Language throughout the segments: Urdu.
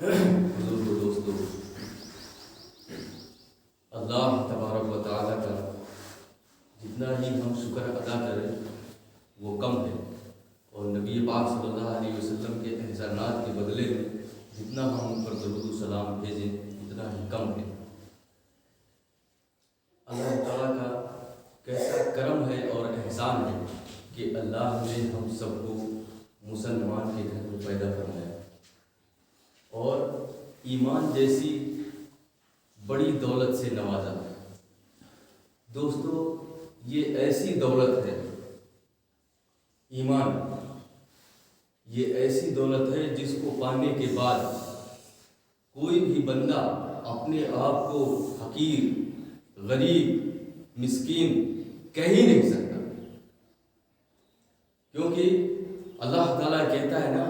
بزرگ دوستو، اللہ تبارک و تعالیٰ کا جتنا ہی ہم شکر ادا کریں وہ کم ہے، اور نبی پاک صلی اللہ علیہ وسلم کے احسانات کے بدلے میں جتنا ہم ان پر درود و سلام بھیجیں اتنا ہی کم ہے۔ اللہ تعالیٰ کا کیسا کرم ہے اور احسان ہے کہ اللہ نے ہم سب کو مسلمان کے گھر میں پیدا فرمایا اور ایمان جیسی بڑی دولت سے نوازا ہے۔ دوستو، یہ ایسی دولت ہے، ایمان یہ ایسی دولت ہے جس کو پانے کے بعد کوئی بھی بندہ اپنے آپ کو حقیر، غریب، مسکین کہہ ہی نہیں سکتا، کیونکہ اللہ تعالیٰ کہتا ہے نا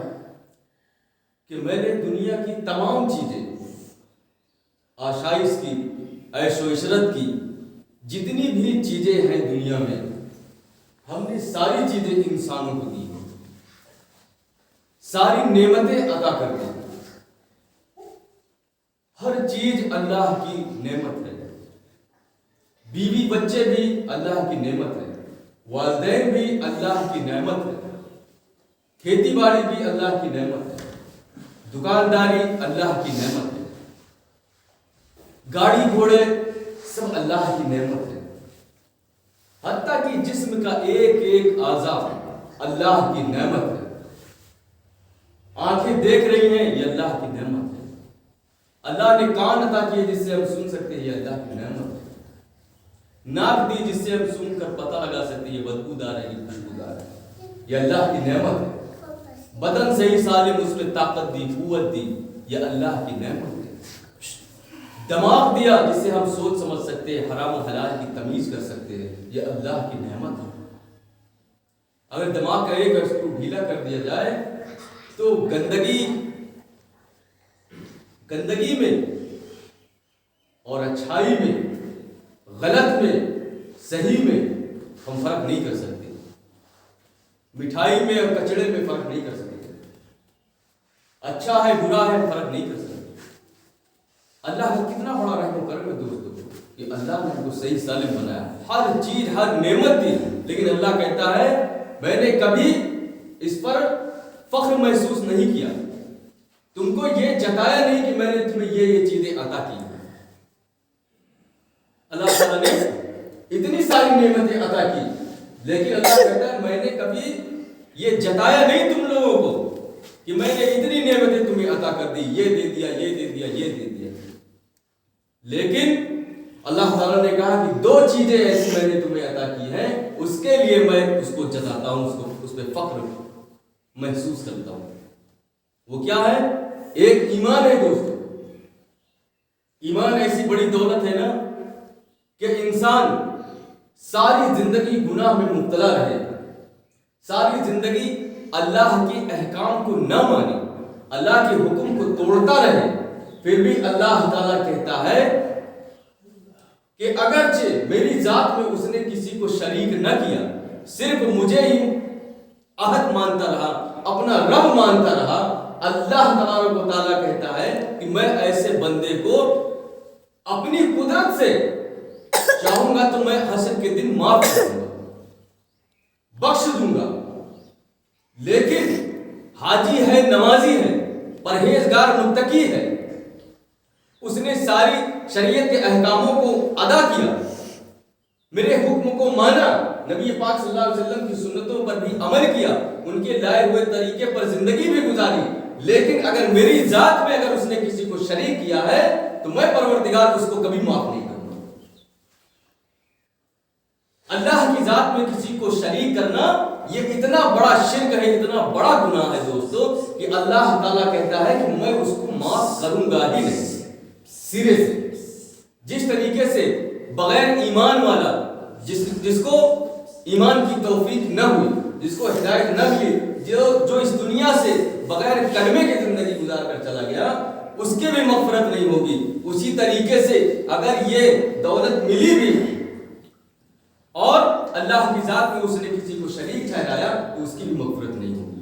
کہ میں نے دنیا کی تمام چیزیں، آشائش کی، عیش و عشرت کی جتنی بھی چیزیں ہیں دنیا میں، ہم نے ساری چیزیں انسانوں کو دی ہیں، ساری نعمتیں عطا کر دی، ہر چیز اللہ کی نعمت ہے، بیوی بچے بھی اللہ کی نعمت ہے، والدین بھی اللہ کی نعمت ہے، کھیتی باڑی بھی اللہ کی نعمت ہے، دکانداری اللہ کی نعمت ہے، گاڑی گھوڑے سب اللہ کی نعمت ہے، حتیٰ کہ جسم کا ایک ایک اعضاء اللہ کی نعمت ہے، آنکھیں دیکھ رہی ہیں یہ اللہ کی نعمت ہے، اللہ نے کان عطا کیے جس سے ہم سن سکتے ہیں یہ اللہ کی نعمت ہے، ناک دی جس سے ہم سن کر پتہ لگا سکتے ہیں یہ بدبودار ہے یہ خوشبودار ہے، یہ اللہ کی نعمت ہے، بدن صحیح سالم اس میں طاقت دی، قوت دی، یہ اللہ کی نعمت ہے، دماغ دیا جس سے ہم سوچ سمجھ سکتے ہیں، حرام و حلال کی تمیز کر سکتے ہیں، یہ اللہ کی نعمت ہے۔ اگر دماغ کا ایک اسکرو ڈھیلا کر دیا جائے تو گندگی میں اور اچھائی میں، غلط میں، صحیح میں ہم فرق نہیں کر سکتے، مٹھائی میں اور کچڑے میں فرق نہیں کر سکتے، اچھا ہے برا ہے فرق نہیں کر سکتے۔ اللہ کا کتنا بڑا رحم و کرم ہے دوستو کہ اللہ نے ہم کو صحیح سالم بنایا، ہر چیز ہر نعمت دی، لیکن اللہ کہتا ہے میں نے کبھی اس پر فخر محسوس نہیں کیا، تم کو یہ جتایا نہیں کہ میں نے تمہیں یہ چیزیں عطا کی۔ اللہ تعالیٰ نے اتنی ساری نعمتیں عطا کی، لیکن اللہ کہتا ہے میں نے کبھی یہ جتایا نہیں تم لوگوں کو کہ میں نے اتنی نعمتیں تمہیں عطا کر دی، یہ دے دیا، یہ دے دیا، یہ دے دیا، لیکن اللہ تعالیٰ نے کہا کہ دو چیزیں ایسی میں نے تمہیں عطا کی ہیں، اس کے لیے میں اس کو جتاتا ہوں، اس پہ فخر محسوس کرتا ہوں۔ وہ کیا ہے؟ ایک ایمان ہے دوستو، ایمان ایسی بڑی دولت ہے نا کہ انسان ساری زندگی گناہ میں مبتلا رہے، ساری زندگی اللہ کے احکام کو نہ مانے، اللہ کے حکم کو توڑتا رہے، پھر بھی اللہ تعالیٰ کہتا ہے کہ اگرچہ میری ذات میں اس نے کسی کو شریک نہ کیا، صرف مجھے ہی عہد مانتا رہا، اپنا رب مانتا رہا، اللہ تبارک و تعالیٰ کہتا ہے کہ میں ایسے بندے کو اپنی قدرت سے چاہوں گا تو میں حشر کے دن معاف کر دوں گا، بخش دوں گا، لیکن حاجی ہے، نمازی ہے، پرہیزگار، متقی ہے، اس نے ساری شریعت کے احکاموں کو ادا کیا، میرے حکم کو مانا، نبی پاک صلی اللہ علیہ وسلم کی سنتوں پر بھی عمل کیا، ان کے لائے ہوئے طریقے پر زندگی بھی گزاری، لیکن اگر میری ذات میں اگر اس نے کسی کو شریک کیا ہے تو میں پروردگار اس کو کبھی معاف نہیں کروں گا۔ اللہ کی ذات میں کسی کو شریک کرنا یہ اتنا بڑا شرک ہے، اتنا بڑا گناہ ہے دوستو کہ اللہ تعالیٰ کہتا ہے کہ میں اس کو معاف کروں گا ہی نہیں سرے سے۔ جس طریقے سے بغیر ایمان والا جس کو ایمان کی توفیق نہ ہوئی، جس کو ہدایت نہ ملی، جو اس دنیا سے بغیر کلمے کی زندگی گزار کر چلا گیا، اس کے بھی مغفرت نہیں ہوگی، اسی طریقے سے اگر یہ دولت ملی بھی اور اللہ کی ذات میں اس نے کسی کو شریک ٹھہرایا تو اس کی بھی مغفرت نہیں ہوگی۔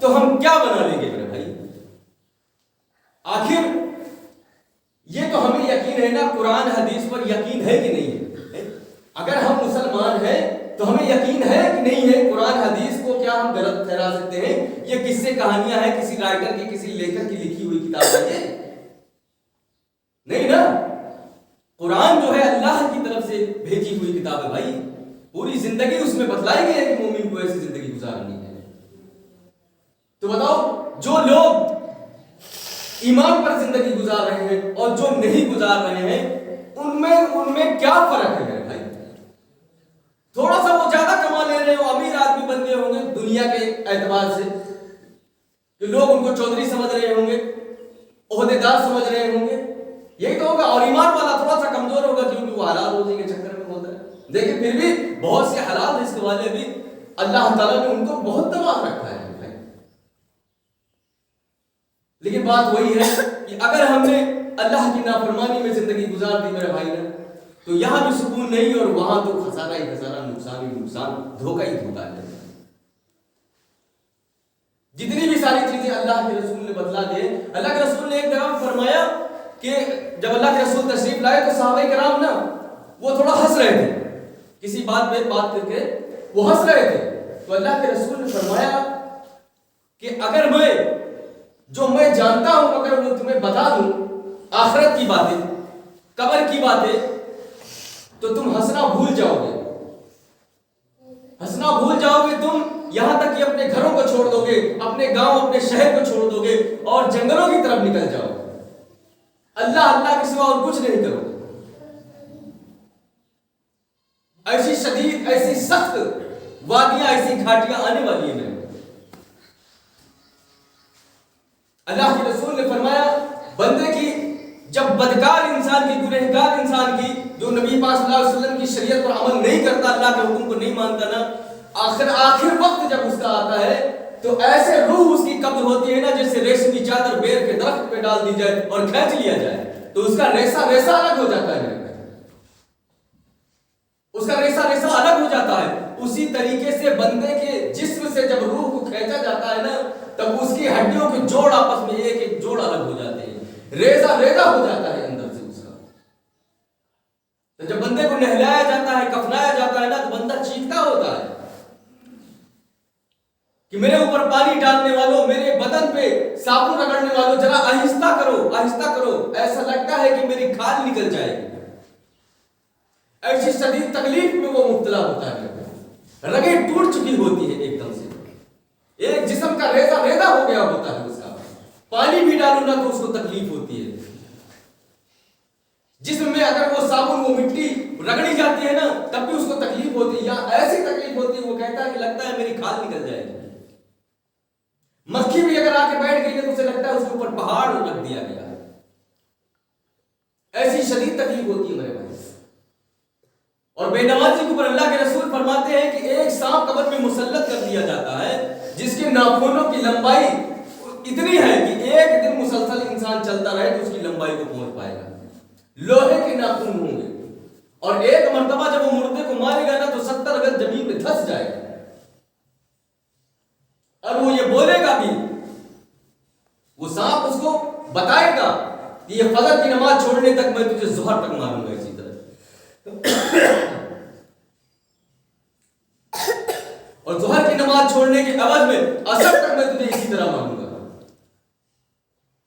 تو ہم کیا بنا لیں گے میرے بھائی؟ آخر یہ تو ہمیں یقین ہے نا، قرآن حدیث پر یقین ہے کہ نہیں ہے؟ اگر ہم مسلمان ہیں تو ہمیں یقین ہے کہ نہیں ہے؟ قرآن حدیث کو کیا ہم غلط ٹھہرا سکتے ہیں؟ یہ قصے کہانیاں ہیں کسی رائٹر کی، کسی لیکھک کی لکھی ہوئی کتاب ہے نہیں نا؟ قرآن جو ہے اللہ کی طرف سے بھیجی ہوئی کتاب ہے بھائی، پوری زندگی اس میں بتلائی گئی ہے کہ مومن کو ایسی زندگی گزارنی ہے۔ تو بتاؤ، جو لوگ ایمان پر زندگی گزار رہے ہیں اور جو نہیں گزار رہے ہیں، ان میں کیا فرق ہے میرے بھائی؟ تھوڑا سا وہ زیادہ کما لے رہے ہو، امیر آدمی بن گئے ہوں گے دنیا کے اعتبار سے، کہ لوگ ان کو چودھری سمجھ رہے ہوں گے، عہدے دار سمجھ رہے ہوں گے، یہی تو ہوگا۔ اور ایمان والا تھوڑا سا کمزور ہوگا کیونکہ وہ حلال روزی کے چکر میں ہوتا ہے۔ دیکھیں پھر بھی بہت سے حلال رزق والے بھی اللہ تعالیٰ نے ان کو بہت تباہ رکھا ہے بھائی۔ لیکن بات وہی ہے کہ اگر ہم نے اللہ کی نافرمانی میں زندگی گزار دی میرے بھائی نے، تو یہاں بھی سکون نہیں اور وہاں تو خسارہ ہی خسارہ، نقصان ہی نقصان، دھوکہ ہی دھوکہ ہے۔ جتنی بھی ساری چیزیں اللہ کے رسول نے بتلا دیے، اللہ کے رسول نے ایک دفعہ فرمایا کہ جب اللہ کے رسول تشریف لائے تو صحابہ کرام نا وہ تھوڑا ہنس رہے تھے، کسی بات پہ بات کر کے وہ ہنس رہے تھے، تو اللہ کے رسول نے فرمایا کہ اگر میں جانتا ہوں اگر وہ تمہیں بتا دوں آخرت کی باتیں، قبر کی باتیں، تو تم ہنسنا بھول جاؤ گے، ہنسنا بھول جاؤ گے تم، یہاں تک کہ اپنے گھروں کو چھوڑ دو گے، اپنے گاؤں اپنے شہر کو چھوڑ دو گے اور جنگلوں کی طرف نکل جاؤ گے، اللہ کے سوا اور کچھ نہیں کرو گے۔ ایسی شدید، ایسی سخت وادیاں، ایسی گھاٹیاں آنے والی ہیں میرے۔ اللہ کے رسول نے فرمایا بندے کی جب بدکار انسان کی، گنہگار انسان کی، جو نبی پاک صلی اللہ علیہ وسلم کی شریعت پر عمل نہیں کرتا، اللہ کے حکم کو نہیں مانتا نا، آخر وقت جب اس کا آتا ہے تو ایسے روح اس کی قبض ہوتی ہے نا جیسے ریشمی چادر بیر کے درخت پہ ڈال دی جائے اور کھینچ لیا جائے، تو اس کا ریسا الگ ہو جاتا ہے، اس کا ریسا الگ ہو جاتا ہے۔ اسی طریقے سے بندے کے جسم سے جب روح کو کھینچا جاتا ہے نا، تب اس کی ہڈیوں کے جوڑ آپس میں ایک جوڑ الگ ہو جاتے ہیں، ریزہ ہو جاتا ہے اندر سے اس کا۔ تو جب بندے کو نہلایا جاتا ہے، کفنایا جاتا ہے نا، تو بندہ چیختا ہوتا ہے کہ میرے اوپر پانی ڈالنے والوں، میرے بدن پہ صابن رگڑنے والوں، ذرا آہستہ کرو، آہستہ کرو، ایسا لگتا ہے کہ میری کھال نکل جائے گی۔ ایسی شدید تکلیف میں وہ مبتلا ہوتا ہے، رگیں ٹوٹ چکی ہوتی ہے ایک دم سے، ایک جسم کا ریزہ ہو گیا ہوتا ہے اس کا، پانی بھی ڈالو نا تو اس کو تکلیف ہوتی ہے، جسم میں اگر وہ صابن، وہ مٹی رگڑی جاتی ہے نا تب بھی اس کو تکلیف ہوتی ہے، یا ایسی تکلیف ہوتی ہے وہ کہتا ہے کہ لگتا ہے میری کھال نکل جائے گی۔ مکھی بھی اگر آ کے بیٹھ گئی تو اسے لگتا ہے اس کے اوپر پہاڑ رکھ دیا گیا ہے، ایسی شدید تکلیف ہوتی ہے میرے بھائی۔ اور بے نمازی کے اوپر اللہ کے رسول فرماتے ہیں کہ ایک سانپ قبر میں مسلط کر دیا جاتا ہے جس کے ناخنوں کی لمبائی اتنی ہے کہ ایک دن مسلسل انسان چلتا رہے تو اس کی لمبائی کو پہنچ پائے گا، لوہے کے ناخن ہوں گے، اور ایک مرتبہ جب وہ مردے کو مارے گا نا تو 70 گز زمین میں دھس جائے گا، اور وہ یہ بولے گا بھی، وہ سانپ اس کو بتائے گا کہ یہ فجر کی نماز چھوڑنے تک میں تجھے ظہر تک ماروں گا اسی طرح، اور ظہر کی نماز چھوڑنے کے عوض میں عصر تک میں تجھے اسی طرح ماروں گا،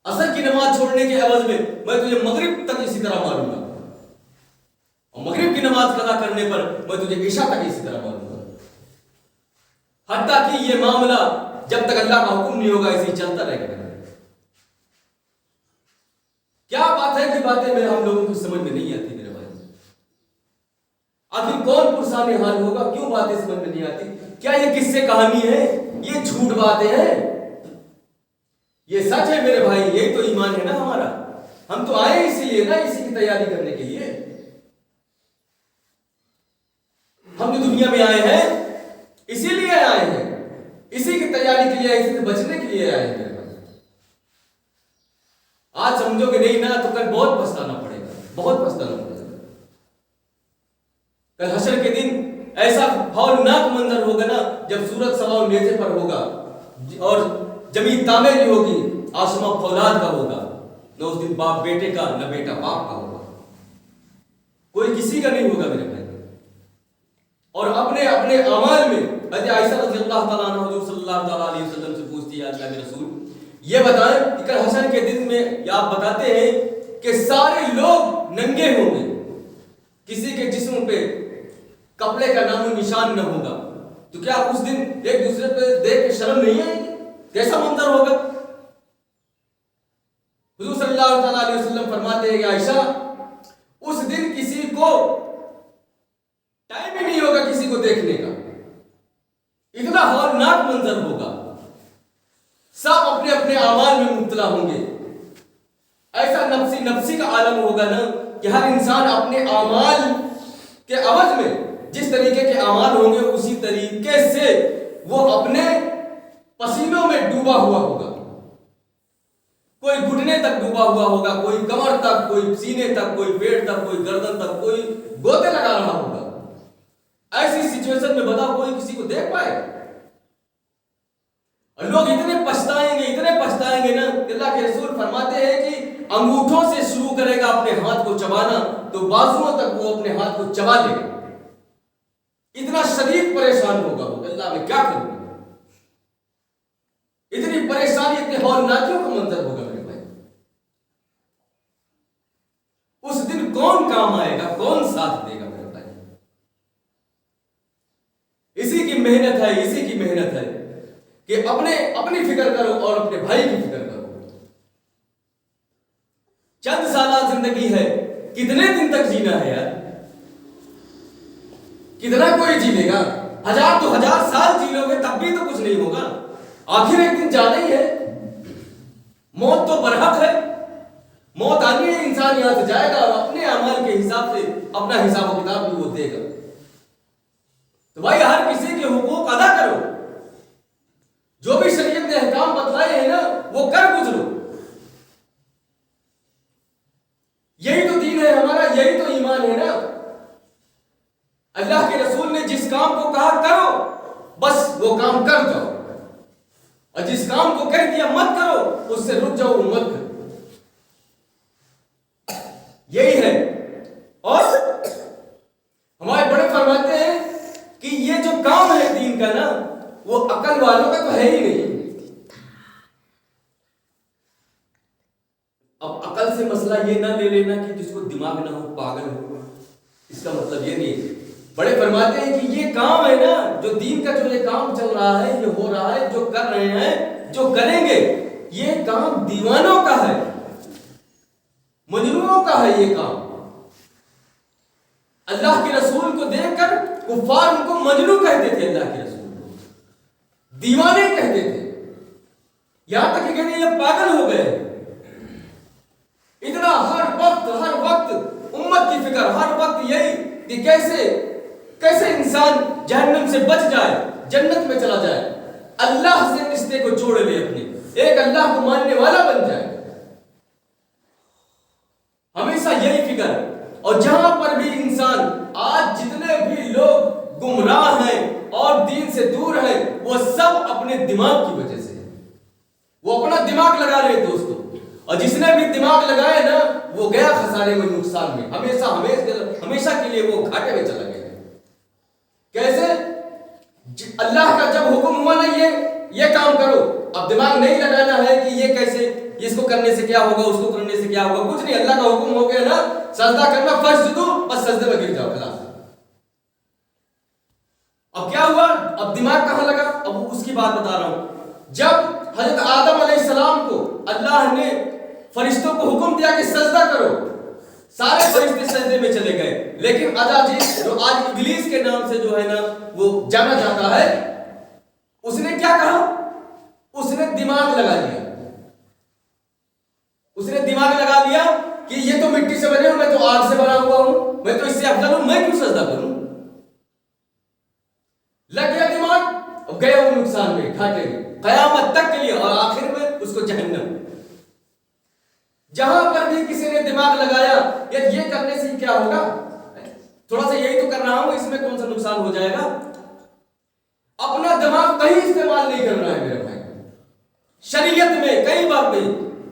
عصر کی نماز چھوڑنے کے عوض میں تجھے مغرب تک اسی طرح ماروں گا، اور مغرب کی نماز قضا کرنے پر میں تجھے عشاء تک اسی طرح ماروں گا، حتیٰ کہ یہ معاملہ جب تک اللہ کا حکم نہیں ہوگا ایسے ہی چلتا رہے گا۔ کیا بات ہے کہ باتیں ہم لوگوں کو سمجھ میں نہیں آتی میرے بھائی، آخر کون پرسان حال ہوگا، کیوں باتیں سمجھ میں نہیں آتی؟ کیا یہ قصے کہانی ہے؟ یہ جھوٹ باتیں ہیں؟ یہ سچ ہے میرے بھائی، یہی تو ایمان ہے نا ہمارا، ہم تو آئے اسی لیے نا، اسی کی تیاری کرنے کے لیے ہم جو دنیا میں آئے ہیں، اسی لیے آئے ہیں، اسی کی تیاری کے لیے، اسی سے بچنے کے لیے آئے ہیں میرے بھائی۔ آج سمجھو کہ نہیں نا تو کل بہت پچھتانا پڑے گا، بہت پچھتانا پڑے گا، کل حشر کے دن ایسا ہولناک منظر جب سورج سوا نیزے پر ہوگا اور زمین تعمیری ہوگی، آسماں فولاد کا ہوگا، نہ اس دن باپ بیٹے کا، نہ بیٹا باپ کا ہوگا، کوئی کسی کا نہیں ہوگا میرے بھائی۔ اور اپنے اپنے اعمال میں حضرت عائشہ رضی اللہ تعالیٰ عنہ حضور صلی اللہ تعالیٰ علیہ وسلم سے پوچھتی ہے اللہ کے رسول یہ بتائیں کہ کل حشر کے دن میں آپ بتاتے ہیں کہ سارے لوگ ننگے ہوں گے، کسی کے جسم پہ کپڑے کا نام و نشان نہ ہوگا، تو کیا اس دن ایک دوسرے پہ دیکھ کے شرم نہیں آئے گی؟ کیسا منظر ہوگا؟ حضور صلی اللہ تعالیٰ علیہ وسلم فرماتے ہیں کہ عائشہ اس دن کسی کو ٹائم ہی نہیں ہوگا کسی کو دیکھنے کا، اتنا ہولناک منظر ہوگا، سب اپنے اپنے اعمال میں مبتلا ہوں گے، ایسا نفسی کا عالم ہوگا نا کہ ہر انسان اپنے اعمال کے عوض میں جس طریقے کے اعمال ہوں گے اسی طریقے سے وہ اپنے پسینوں میں ڈوبا ہوا ہوگا، کوئی گھٹنے تک ڈوبا ہوا ہوگا، کوئی کمر تک، کوئی سینے تک، کوئی پیٹ تک، کوئی گردن تک، کوئی گوتے لگا رہا ہوگا۔ ایسی سچویشن میں بتاؤ کوئی کسی کو دیکھ پائے؟ اور لوگ اتنے پچھتائیں گے نا کہ اللہ کے رسول فرماتے ہیں کہ انگوٹھوں سے شروع کرے گا اپنے ہاتھ کو چبانا تو بازوؤں تک وہ اپنے ہاتھ کو چبا لے گا، اتنا شدید پریشان ہوگا وہ، اللہ میں کیا کروں، اتنی پریشانی، اتنے ہولناکیوں کا منظر ہوگا میرے بھائی۔ اس دن کون کام آئے گا، کون ساتھ دے گا میرے بھائی؟ اسی کی محنت ہے کہ اپنی فکر کرو اور اپنے بھائی کی فکر کرو۔ چند سالہ زندگی ہے، کتنے دن تک جینا ہے یار؟ کتنا کوئی جی لے گا؟ 1000 سال جی لو گے تب بھی تو کچھ نہیں ہوگا، آخر ایک دن جانا ہی ہے، موت تو برحق ہے، موت آنی ہے، انسان یہاں سے جائے گا اور اپنے اعمال کے حساب سے اپنا حساب و کتاب بھی وہ دے گا۔ تو بھائی ہر کسی کے حقوق ادا کرو، جو بھی شریعت نے احکام بتلائے ہیں نا وہ کر گزرو، یہی تو دین ہے ہمارا، یہی تو ایمان ہے نا۔ اللہ کے رسول نے جس کام کو کہا کرو بس وہ کام کر جاؤ، اور جس کام کو کہہ دیا مت کرو اس سے رک جاؤ، وہ مت کرو، یہی ہے۔ اور ہمارے بڑے فرماتے ہیں کہ یہ جو کام ہے دین کا نا وہ عقل والوں کا تو ہے ہی نہیں۔ اب عقل سے مسئلہ یہ نہ لے لینا کہ جس کو دماغ نہ ہو پاگل ہو، اس کا مطلب یہ نہیں ہے۔ بڑے فرماتے ہیں کہ یہ کام ہے نا، جو دین کا جو یہ کام چل رہا ہے، یہ ہو رہا ہے، جو کر رہے ہیں، جو کریں گے، یہ کام دیوانوں کا ہے، مجنونوں کا ہے یہ کام۔ اللہ کے رسول کو دیکھ کر کفار ان کو مجنوں کہتے تھے، اللہ کے رسول کو دیوانے کہتے تھے، یہاں تک کہ کہتے ہیں یہ پاگل ہو گئے۔ اتنا ہر وقت امت کی فکر، ہر وقت یہی کہ کیسے انسان جہنم سے بچ جائے، جنت میں چلا جائے، اللہ سے رشتے کو جوڑ لے، اپنے ایک اللہ کو ماننے والا بن جائے، ہمیشہ یہی فکر۔ اور جہاں پر بھی انسان، آج جتنے بھی لوگ گمراہ ہیں اور دین سے دور ہیں، وہ سب اپنے دماغ کی وجہ سے، وہ اپنا دماغ لگا رہے دوستوں، اور جس نے بھی دماغ لگایا نا وہ گیا خسارے میں، نقصان میں، ہمیشہ کے لیے وہ گھاٹے میں چلا گیا۔ کیسے؟ اللہ کا جب حکم ہوا نا یہ کام کرو، اب دماغ نہیں لگانا ہے کہ یہ کیسے، اس کو کرنے سے کیا ہوگا، اس کو کرنے سے کیا ہوگا، کچھ نہیں، اللہ کا حکم ہو گیا نا سجدہ کرنا، فسجدو، بس سجدے میں گر جاؤ، خلاص۔ اب کیا ہوا؟ اب دماغ کہاں لگا؟ اب اس کی بات بتا رہا ہوں۔ جب حضرت آدم علیہ السلام کو اللہ نے فرشتوں کو حکم دیا کہ سجدہ کرو، سارے فرشتے سجدے میں چلے گئے، لیکن اجاجیل جو آج ابلیس کے نام سے جو ہے نا وہ جانا جاتا ہے، اس نے کیا کہا؟ اس نے دماغ لگا لیا، اس نے دماغ لگا لیا کہ یہ تو مٹی سے بنے ہوں، میں تو آگ سے بنا ہوا ہوں، میں تو اس سے افضل ہوں، میں کیوں سجدہ کروں؟ لگ گیا دماغ، اب گیا وہ نقصان میں، گھاٹے میں، قیامت تک کے لیے، اور آخر میں اس کو جہنم۔ جہاں پر بھی کسی نے دماغ لگایا یہ کرنے سے کیا ہوگا، تھوڑا سا یہی تو کر رہا ہوں، اس میں کون سا نقصان ہو جائے گا، اپنا